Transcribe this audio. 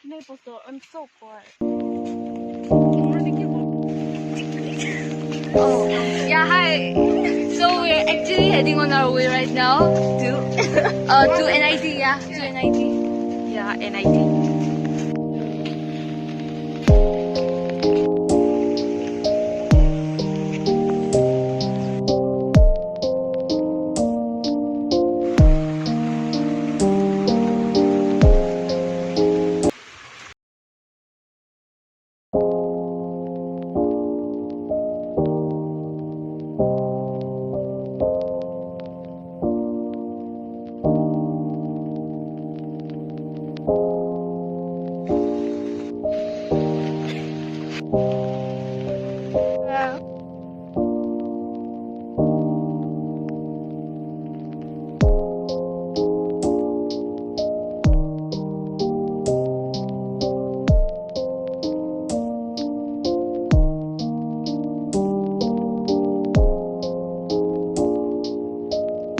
Naples though. I'm so far. Oh, yeah, hi. So we're actually heading on our way right now to NIT, yeah, to NIT. Yeah, NIT.